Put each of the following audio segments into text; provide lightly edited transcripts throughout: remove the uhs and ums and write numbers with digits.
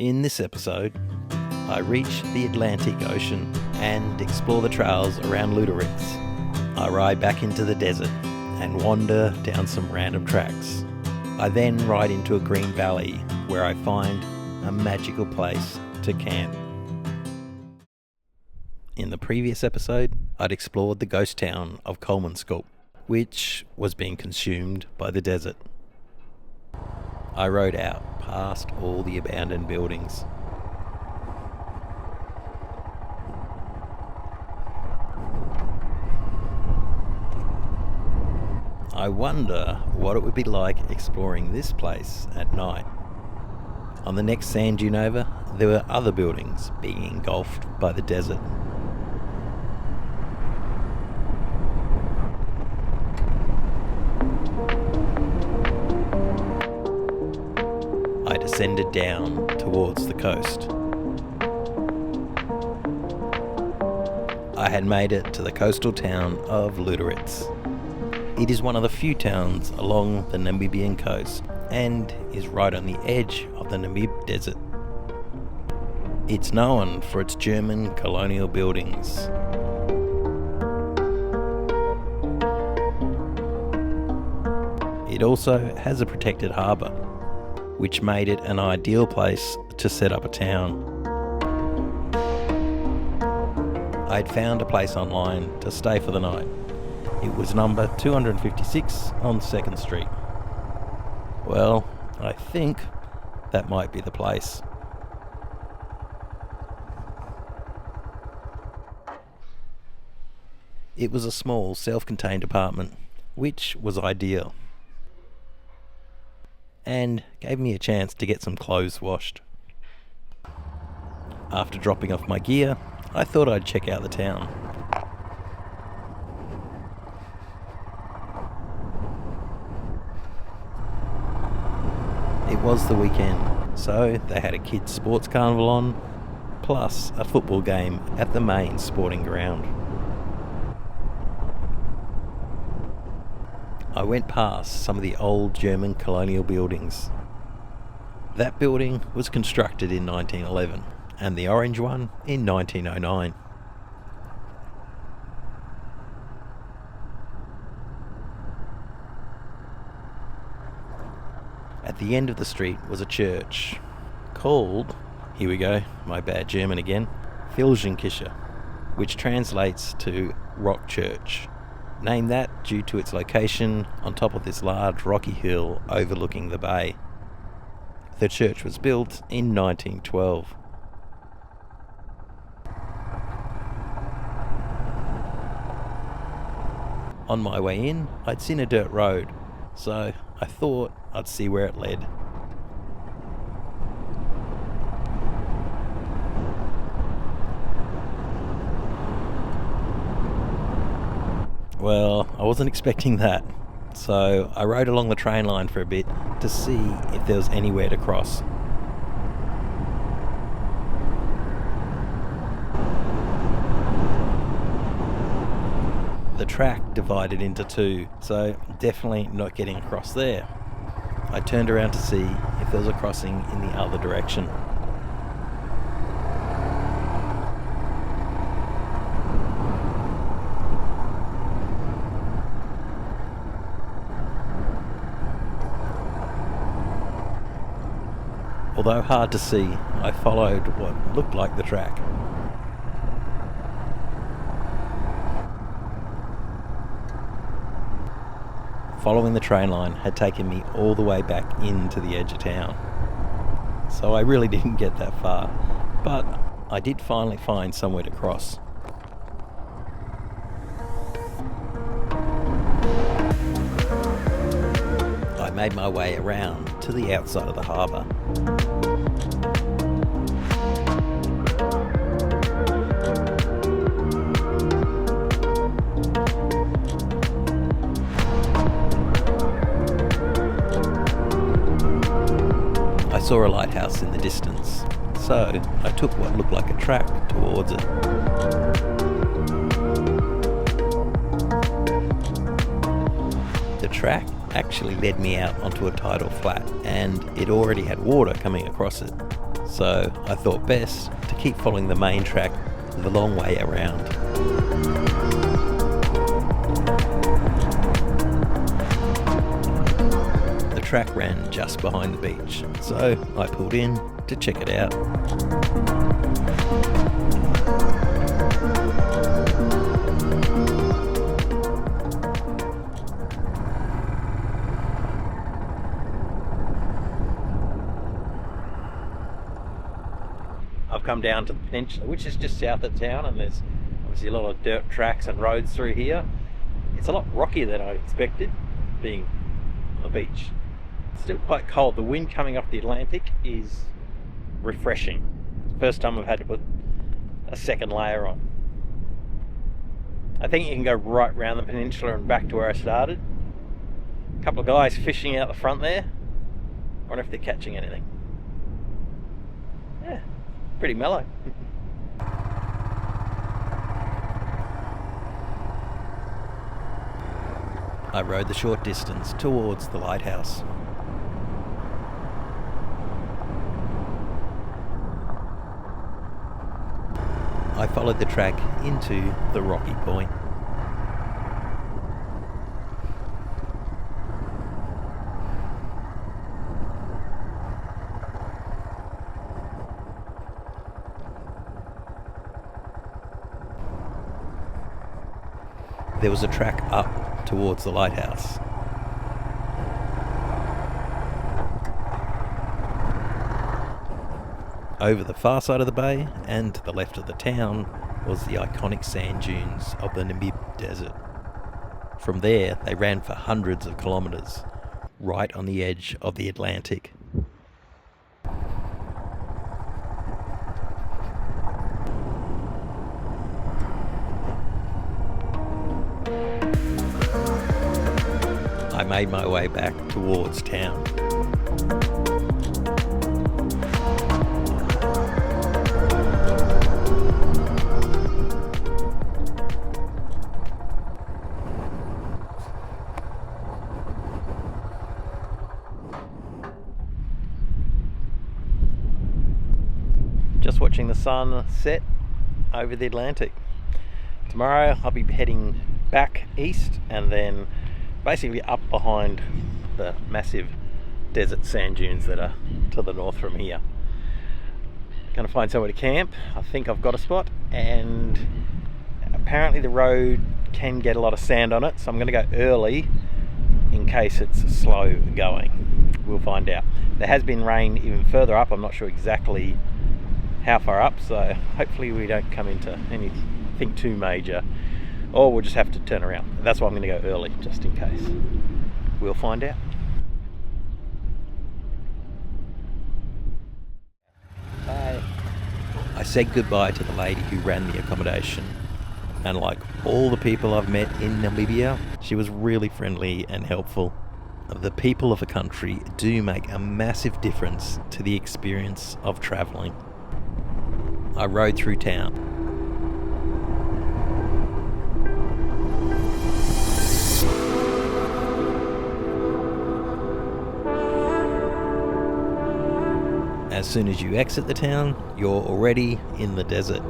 In this episode, I reach the Atlantic Ocean and explore the trails around Luderitz. I ride back into the desert and wander down some random tracks. I then ride into a green valley where I find a magical place to camp. In the previous episode, I'd explored the ghost town of Kolmanskop, which was being consumed by the desert. I rode out past all the abandoned buildings. I wonder what it would be like exploring this place at night. On the next sand dune over, there were other buildings being engulfed by the desert. I descended down towards the coast. I had made it to the coastal town of Luderitz. It is one of the few towns along the Namibian coast and is right on the edge of the Namib Desert. It's known for its German colonial buildings. It also has a protected harbour, which made it an ideal place to set up a town. I'd found a place online to stay for the night. It was number 256 on 2nd Street. Well, I think that might be the place. It was a small, self-contained apartment, which was ideal, and gave me a chance to get some clothes washed. After dropping off my gear, I thought I'd check out the town. It was the weekend, so they had a kids' sports carnival on, plus a football game at the main sporting ground. I went past some of the old German colonial buildings. That building was constructed in 1911, and the orange one in 1909. At the end of the street was a church called, here we go, my bad German again, Felsenkirche, which translates to Rock Church. Named that due to its location on top of this large rocky hill overlooking the bay. The church was built in 1912. On my way in, I'd seen a dirt road, so I thought I'd see where it led. Well, I wasn't expecting that, so I rode along the train line for a bit to see if there was anywhere to cross. The track divided into two, so definitely not getting across there. I turned around to see if there was a crossing in the other direction. Although hard to see, I followed what looked like the track. Following the train line had taken me all the way back into the edge of town, so I really didn't get that far, but I did finally find somewhere to cross. I made my way around to the outside of the harbour. I saw a lighthouse in the distance, so I took what looked like a track towards it. The track actually led me out onto a tidal flat, and it already had water coming across it, so I thought best to keep following the main track the long way around. The track ran just behind the beach, so I pulled in to check it out. I've come down to the peninsula, which is just south of town, and there's obviously a lot of dirt tracks and roads through here. It's a lot rockier than I expected, being on the beach. It's still quite cold. The wind coming off the Atlantic is refreshing. It's the first time I've had to put a second layer on. I think you can go right round the peninsula and back to where I started. A couple of guys fishing out the front there. I wonder if they're catching anything. Yeah. Pretty mellow. I rode the short distance towards the lighthouse. I followed the track into the rocky point. There was a track up towards the lighthouse. Over the far side of the bay and to the left of the town was the iconic sand dunes of the Namib Desert. From there, they ran for hundreds of kilometres, right on the edge of the Atlantic. I made my way back towards town. Just watching the sun set over the Atlantic. Tomorrow I'll be heading back east and then basically up behind the massive desert sand dunes that are to the north from here. Gonna find somewhere to camp. I think I've got a spot, and apparently the road can get a lot of sand on it, so I'm gonna go early in case it's slow going. We'll find out. There has been rain even further up. I'm not sure exactly how far up, so hopefully we don't come into anything too major, or we'll just have to turn around. That's why I'm going to go early, just in case. We'll find out. Bye. I said goodbye to the lady who ran the accommodation, and like all the people I've met in Namibia, she was really friendly and helpful. The people of a country do make a massive difference to the experience of travelling. I rode through town. As soon as you exit the town, you're already in the desert.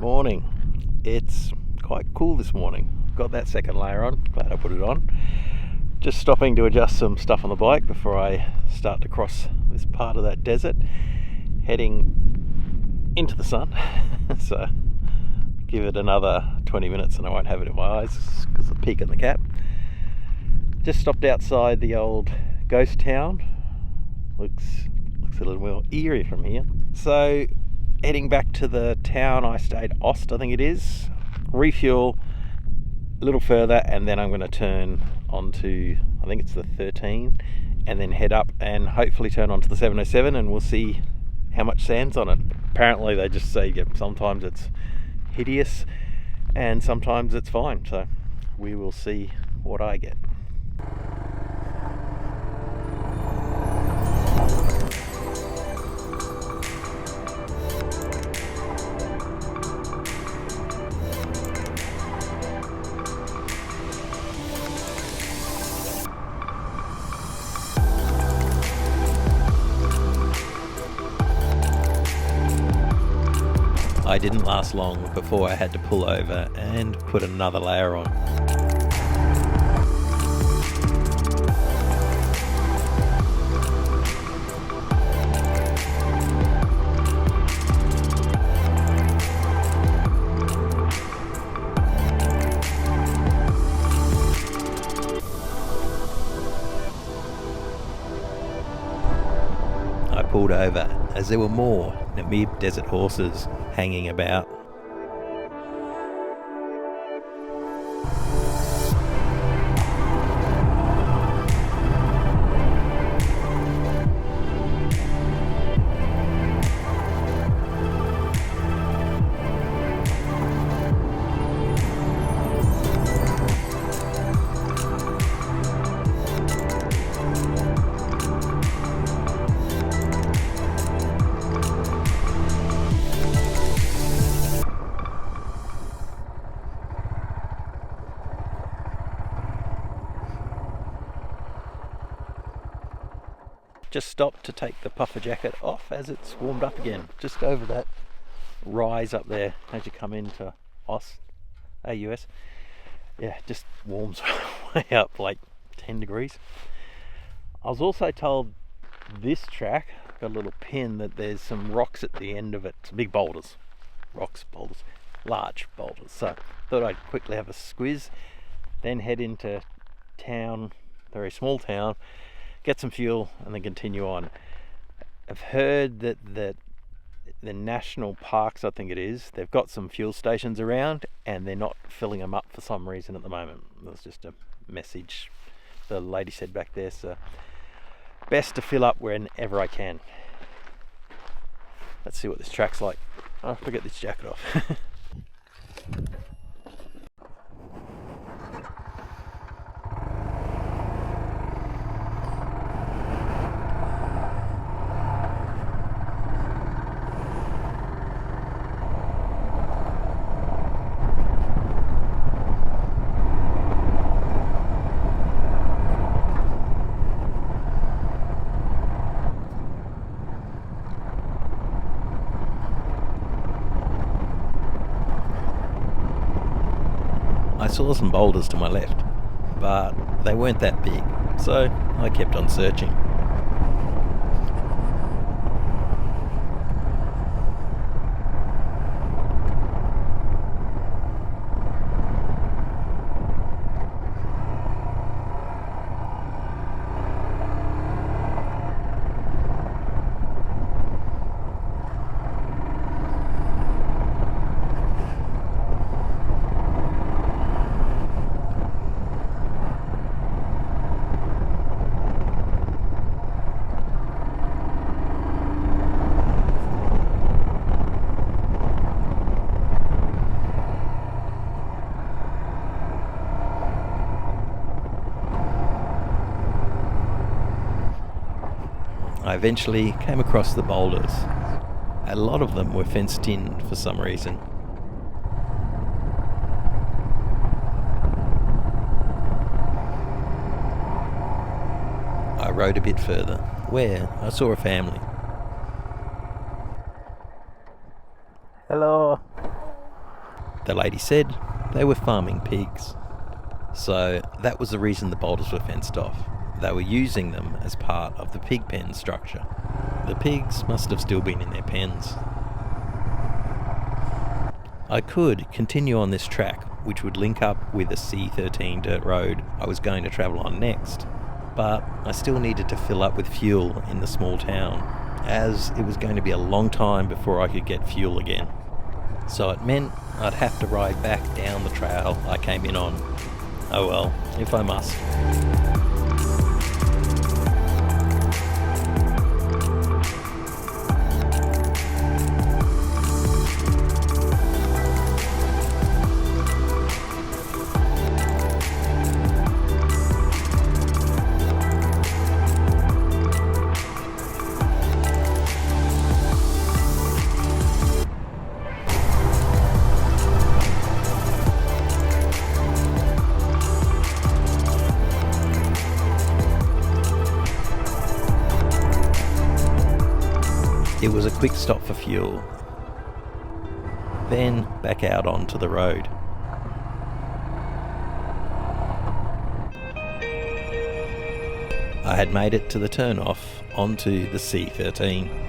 Morning. It's quite cool this morning. Got that second layer on, glad I put it on. Just stopping to adjust some stuff on the bike before I start to cross this part of that desert, heading into the sun. So give it another 20 minutes and I won't have it in my eyes because of the peak in the cap. Just stopped outside the old ghost town. Looks a little more eerie from here. So heading back to the town I stayed, Ost I think it is, refuel a little further, and then I'm going to turn onto, I think it's the 13, and then head up and hopefully turn onto the 707, and we'll see how much sand's on it. Apparently they just say sometimes it's hideous and sometimes it's fine, so we will see what I get. I didn't last long before I had to pull over and put another layer on. I pulled over as there were more Namib Desert horses hanging about. Just stopped to take the puffer jacket off as it's warmed up again, just over that rise up there as you come into AUS. Yeah, just warms way up like 10 degrees. I was also told this track got a little pin that there's some rocks at the end of it, big boulders, large boulders. So thought I'd quickly have a squiz, then head into town, very small town, get some fuel and then continue on. I've heard that the national parks, I think it is, they've got some fuel stations around and they're not filling them up for some reason at the moment. That's just a message the lady said back there, so best to fill up whenever I can. Let's see what this track's like. I'll have to get this jacket off. I saw some boulders to my left, but they weren't that big, so I kept on searching. I eventually came across the boulders. A lot of them were fenced in for some reason. I rode a bit further, where I saw a family. Hello. The lady said they were farming pigs. So that was the reason the boulders were fenced off. They were using them as part of the pig pen structure. The pigs must have still been in their pens. I could continue on this track, which would link up with the C13 dirt road I was going to travel on next, but I still needed to fill up with fuel in the small town, as it was going to be a long time before I could get fuel again. So it meant I'd have to ride back down the trail I came in on. Oh well, if I must. It was a quick stop for fuel. then back out onto the road. I had made it to the turn-off onto the C13.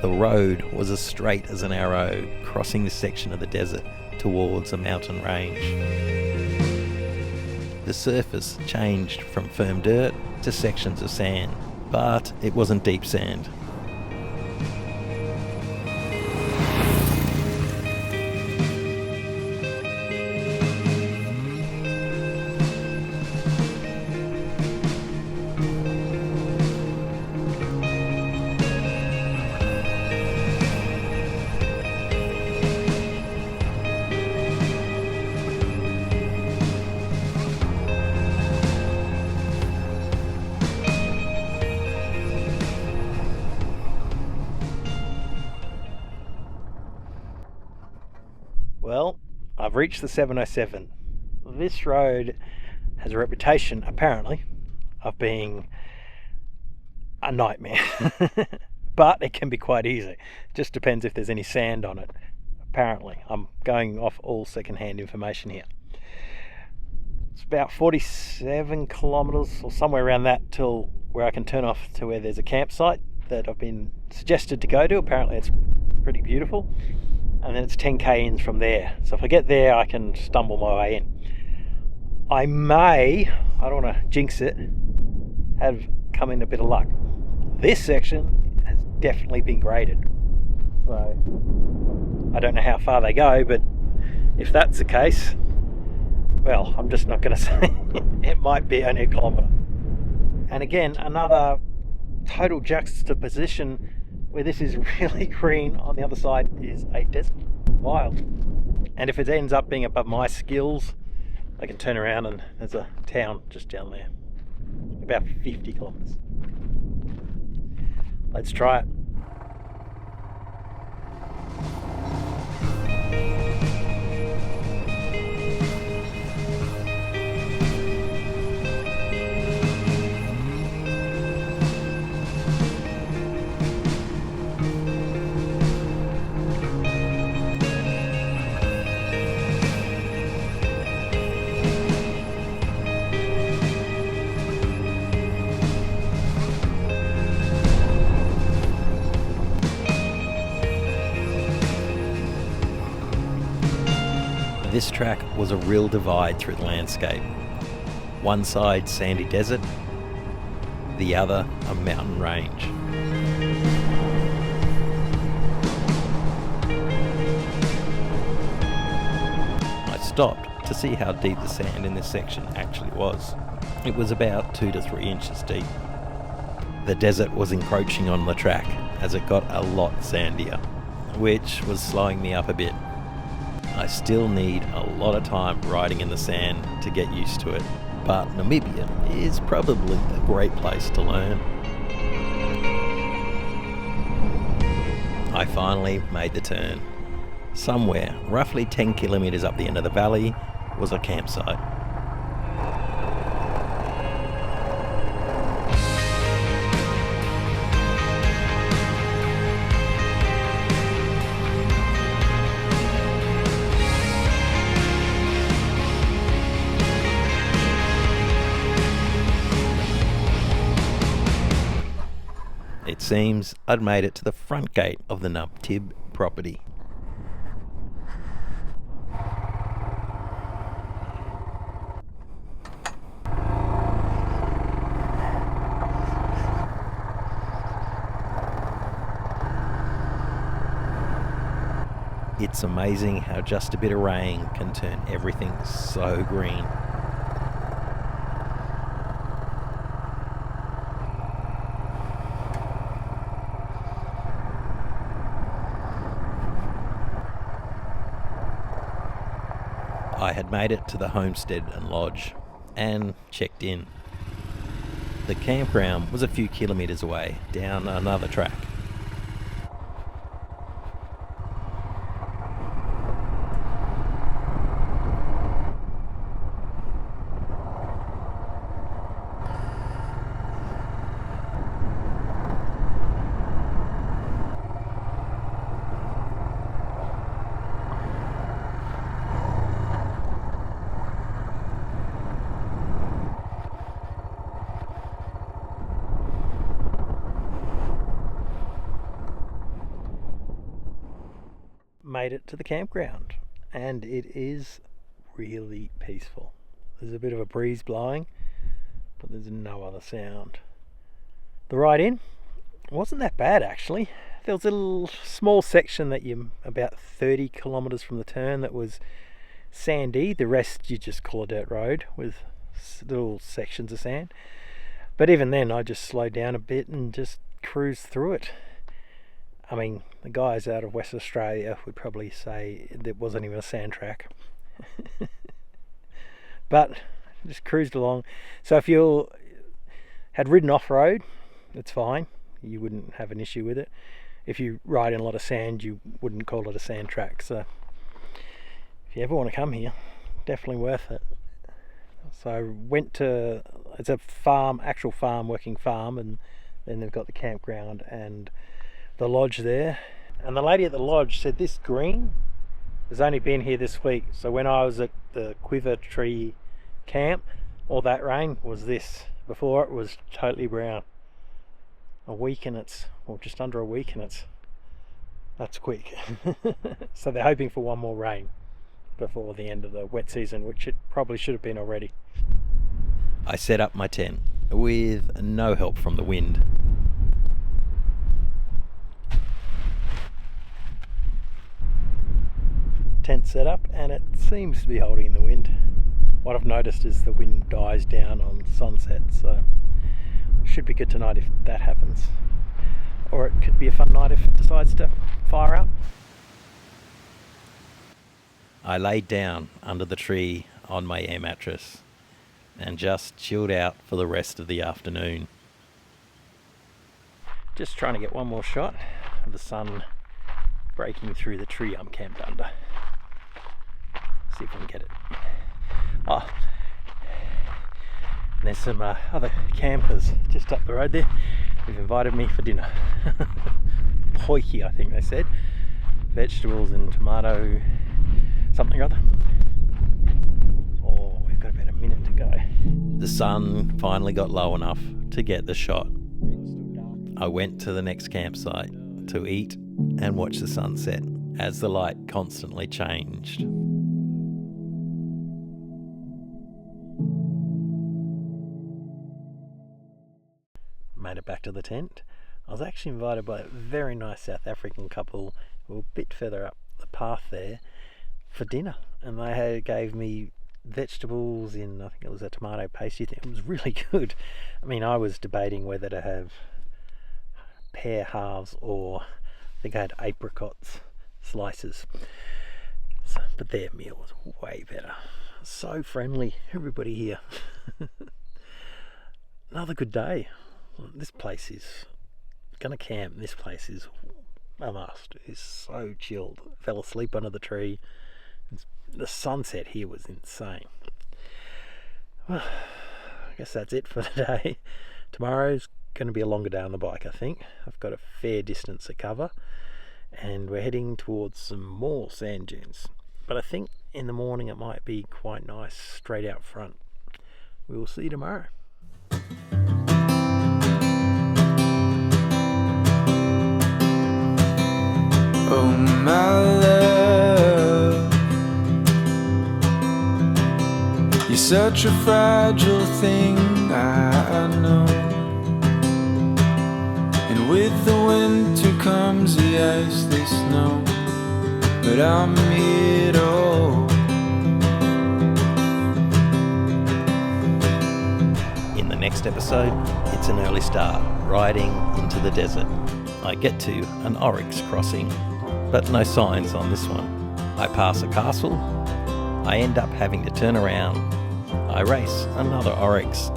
The road was as straight as an arrow, crossing this section of the desert towards a mountain range. The surface changed from firm dirt to sections of sand, but it wasn't deep sand. Well, I've reached the 707. This road has a reputation, apparently, of being a nightmare. But it can be quite easy. Just depends if there's any sand on it. Apparently. I'm going off all second-hand information here. It's about 47 kilometres or somewhere around that till where I can turn off to where there's a campsite that I've been suggested to go to. Apparently it's pretty beautiful. And then it's 10k in from there. So if I get there, I can stumble my way in. I may, I don't want to jinx it, have come in a bit of luck. This section has definitely been graded. So I don't know how far they go, but if that's the case, well, I'm just not going to say. It might be only a kilometre. And again, another total juxtaposition where this is really green, on the other side is a desert, wild. And if it ends up being above my skills, I can turn around and there's a town just down there, about 50 kilometres. Let's try it. This track was a real divide through the landscape. One side sandy desert, the other a mountain range. I stopped to see how deep the sand in this section actually was. It was about 2 to 3 inches deep. The desert was encroaching on the track as it got a lot sandier, which was slowing me up a bit. I still need a lot of time riding in the sand to get used to it, but Namibia is probably a great place to learn. I finally made the turn. Somewhere, roughly 10 kilometres up the end of the valley, was a campsite. It seems I'd made it to the front gate of the Namtib property. It's amazing how just a bit of rain can turn everything so green. I had made it to the homestead and lodge and checked in. The campground was a few kilometres away down another track. made it to the campground, and it is really peaceful. There's a bit of a breeze blowing, but there's no other sound. The ride in wasn't that bad actually. There was a little small section that you about 30 kilometres from the turn that was sandy. The rest you just call a dirt road with little sections of sand. But even then I just slowed down a bit and just cruised through it. I mean, the guys out of West Australia would probably say there wasn't even a sand track. But just cruised along. So if you had ridden off-road, it's fine. You wouldn't have an issue with it. If you ride in a lot of sand, you wouldn't call it a sand track. So if you ever want to come here, definitely worth it. So I went to, it's a farm, actual farm, working farm, and then they've got the campground and the lodge there. And the lady at the lodge said this green has only been here this week. So when I was at the Quiver Tree camp, all that rain was this. Before it was totally brown. A week and it's, or just under a week, and that's quick. So they're hoping for one more rain before the end of the wet season, which it probably should have been already. I set up my tent with no help from the wind. Tent set up, and it seems to be holding the wind. What I've noticed is the wind dies down on sunset, so it should be good tonight if that happens. Or it could be a fun night if it decides to fire up. I laid down under the tree on my air mattress and just chilled out for the rest of the afternoon. Just trying to get one more shot of the sun breaking through the tree I'm camped under. See if we can get it. Oh, there's some other campers just up the road there. They've invited me for dinner. Poiki, I think they said. Vegetables and tomato something or other. Oh, we've got about a minute to go. The sun finally got low enough to get the shot. I went to the next campsite to eat and watch the sunset as the light constantly changed. Made it back to the tent. I was actually invited by a very nice South African couple who were a bit further up the path there for dinner, and they gave me vegetables in, I think it was a tomato pasty thing. It was really good. I mean, I was debating whether to have pear halves or I think I had apricots slices. So, but their meal was way better. So friendly, everybody here. Another good day. This place is gonna camp. This place is a must. It's so chilled. Fell asleep under the tree. The sunset here was insane. Well, I guess that's it for today. Tomorrow's going to be a longer day on the bike, I think. I've got a fair distance to cover, and we're heading towards some more sand dunes. But I think in the morning it might be quite nice straight out front. We will see you tomorrow. Oh my love, you're such a fragile thing, I know. And with the winter comes the ice, the snow, but I'm here to hold. In the next episode, it's an early start, riding into the desert. I get to an oryx crossing, but no signs on this one. I pass a castle, I end up having to turn around, I race another oryx,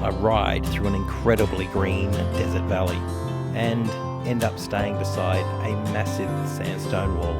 I ride through an incredibly green desert valley, and end up staying beside a massive sandstone wall.